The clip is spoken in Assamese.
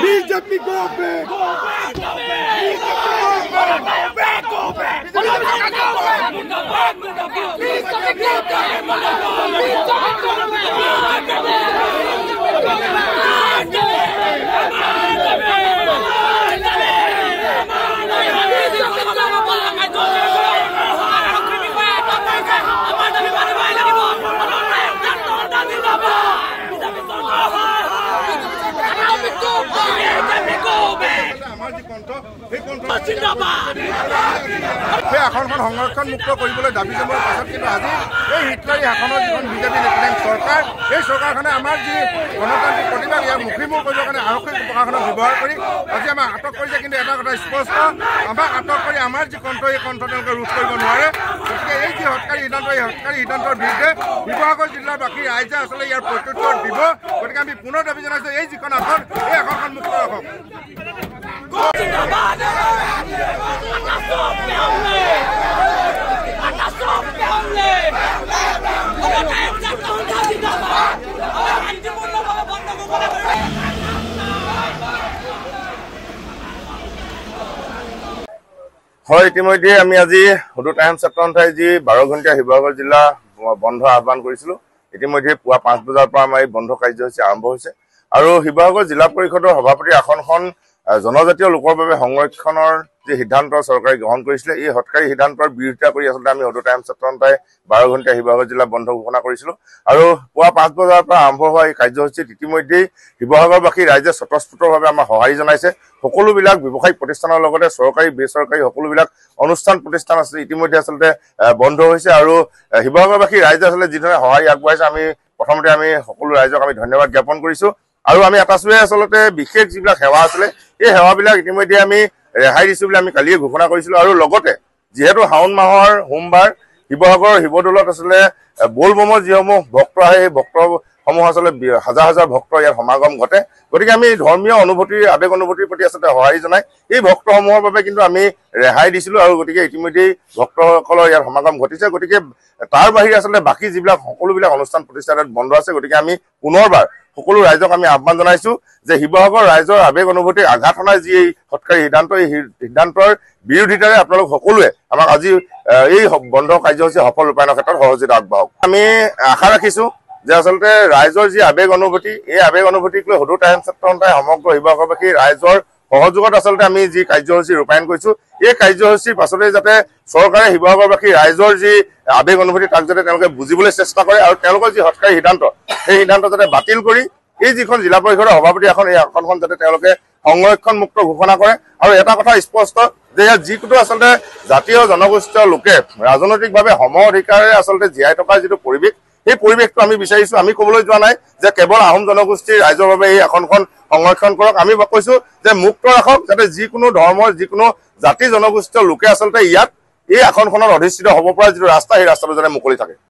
BJP go back. আসনখন সংৰক্ষণ মুক্ত কৰিবলৈ দাবী জনোৱাৰ পাছত কিন্তু আজি এই হিটলাৰী শাসনৰ যিখন বিজেপি নেতৃত্বাধীন চৰকাৰ এই চৰকাৰখনে আমাৰ যি গণতান্ত্ৰিক প্ৰতিবাদ ইয়াৰ মুখীমুখ কৰিবৰ কাৰণে আৰক্ষী প্ৰশাসনক ব্যৱহাৰ কৰি আজি আমাক আটক কৰিছে। কিন্তু এটা কথা স্পষ্ট, আমাক আটক কৰি আমাৰ যি কণ্ঠ এই কণ্ঠ তেওঁলোকে ৰোধ কৰিব নোৱাৰে। গতিকে এই যি হৎকাৰী সিদ্ধান্ত, এই হৎকাৰী সিদ্ধান্তৰ বিৰুদ্ধে শিৱসাগৰ জিলাৰ বাকী ৰাইজে আচলতে ইয়াৰ প্ৰত্যুত্তৰ দিব। গতিকে আমি পুনৰ দাবী জনাইছোঁ এই যিখন আসন এই আসনখন মুক্ত ৰাখক। হয়, ইতিমধ্যে আমি আজি সদৌ টাইমছ ছাত্ৰসন্থাই যি 12 ঘণ্টীয়া শিৱসাগৰ জিলা বন্ধ আহ্বান কৰিছিলোঁ। ইতিমধ্যে পুৱা 5 বজাৰ পৰা আমাৰ এই বন্ধ কাৰ্যসূচী আৰম্ভ হৈছে আৰু শিৱসাগৰ জিলা পৰিষদৰ সভাপতি আসনখন জনজাতীয় লোকৰ বাবে সংৰক্ষণৰ যি সিদ্ধান্ত চৰকাৰে গ্ৰহণ কৰিছিলে, এই হৎকাৰী সিদ্ধান্তৰ বিৰোধিতা কৰি আচলতে আমি সদৌ টাইমছ ছাত্ৰসন্থাই 12 ঘণ্টীয়া শিৱসাগৰ জিলা বন্ধ ঘোষণা কৰিছিলোঁ। আৰু পুৱা 5 বজাৰ পৰা আৰম্ভ হোৱা এই কাৰ্যসূচীত ইতিমধ্যেই শিৱসাগৰবাসী ৰাইজে স্বতঃস্ফূৰ্তভাৱে আমাৰ সঁহাৰি জনাইছে। সকলোবিলাক ব্যৱসায়িক প্ৰতিষ্ঠানৰ লগতে চৰকাৰী বেচৰকাৰী সকলোবিলাক অনুষ্ঠান প্ৰতিষ্ঠান আছে ইতিমধ্যে আচলতে বন্ধ হৈছে আৰু শিৱসাগৰবাসী ৰাইজে আচলতে যিধৰণে সঁহাৰি আগবঢ়াইছে আমি প্ৰথমতে আমি সকলো ৰাইজক আমি ধন্যবাদ জ্ঞাপন কৰিছোঁ। আৰু আমি আটাইচোৱে আচলতে বিশেষ যিবিলাক সেৱা আছিলে এই সেৱাবিলাক ইতিমধ্যে আমি ৰেহাই দিছোঁ বুলি আমি কালিয়ে ঘোষণা কৰিছিলোঁ। আৰু লগতে যিহেতু শাওণ মাহৰ সোমবাৰ শিৱসাগৰ শিৱদৌলত আচলতে বলবমৰ যিসমূহ ভক্ত আহে সেই ভক্তসমূহ আচলতে হাজাৰ হাজাৰ ভক্তৰ ইয়াত সমাগম ঘটে। গতিকে আমি ধৰ্মীয় অনুভূতিৰ আৱেগ অনুভূতিৰ প্ৰতি আচলতে সঁহাৰি জনাই এই ভক্তসমূহৰ বাবে কিন্তু আমি ৰেহাই দিছিলোঁ আৰু গতিকে ইতিমধ্যেই ভক্তসকলৰ ইয়াত সমাগম ঘটিছে। গতিকে তাৰ বাহিৰে আচলতে বাকী যিবিলাক সকলোবিলাক অনুষ্ঠান প্ৰতিষ্ঠানত বন্ধ আছে। গতিকে আমি পুনৰবাৰ সকলো ৰাইজক আমি আহ্বান জনাইছোঁ যে শিৱসাগৰ ৰাইজৰ আৱেগ অনুভূতিৰ আঘাত অনাই যি এই হৎকাৰী সিদ্ধান্ত, এই সিদ্ধান্তৰ বিৰোধিতাৰে আপোনালোক সকলোৱে আমাক আজি এই বন্ধ কাৰ্যসূচী সফল ৰূপায়ণৰ ক্ষেত্ৰত সহযোগিতা আগবঢ়াওক। আমি আশা ৰাখিছোঁ যে আচলতে ৰাইজৰ যি আৱেগ অনুভূতি, এই আৱেগ অনুভূতিক লৈ সদৌ টাইমছ ছাত্ৰসন্থাই সমগ্ৰ শিৱসাগৰবাসী ৰাইজৰ সহযোগত আচলতে আমি যি কাৰ্যসূচী ৰূপায়ণ কৰিছোঁ, এই কাৰ্যসূচীৰ পাছতে যাতে চৰকাৰে শিৱসাগৰবাসী ৰাইজৰ যি আৱেগ অনুভূতি তাক যাতে তেওঁলোকে বুজিবলৈ চেষ্টা কৰে আৰু তেওঁলোকৰ যি হৎকাৰী সিদ্ধান্ত সেই সিদ্ধান্ত যাতে বাতিল কৰি এই যিখন জিলা পৰিষদৰ সভাপতি আসন এই আসনখন যাতে তেওঁলোকে সংৰক্ষণ মুক্ত ঘোষণা কৰে। আৰু এটা কথা স্পষ্ট যে ইয়াত যিটো আচলতে জাতীয় জনগোষ্ঠীয় লোকে ৰাজনৈতিকভাৱে সম অধিকাৰে আচলতে জীয়াই থকাৰ যিটো পৰিৱেশ, সেই পৰিৱেশটো আমি বিচাৰিছোঁ। আমি ক'বলৈ যোৱা নাই যে কেৱল আহোম জনগোষ্ঠীৰ ৰাইজৰ বাবে এই আসনখন সংৰক্ষণ কৰক, আমি কৈছোঁ যে মুক্ত ৰাখক যাতে যিকোনো ধৰ্মৰ যিকোনো জাতি জনগোষ্ঠীয় লোকে আচলতে ইয়াত এই আসনখনত অধিষ্ঠিত হ'ব পৰা যিটো ৰাস্তা সেই ৰাস্তাটো যাতে মুকলি থাকে।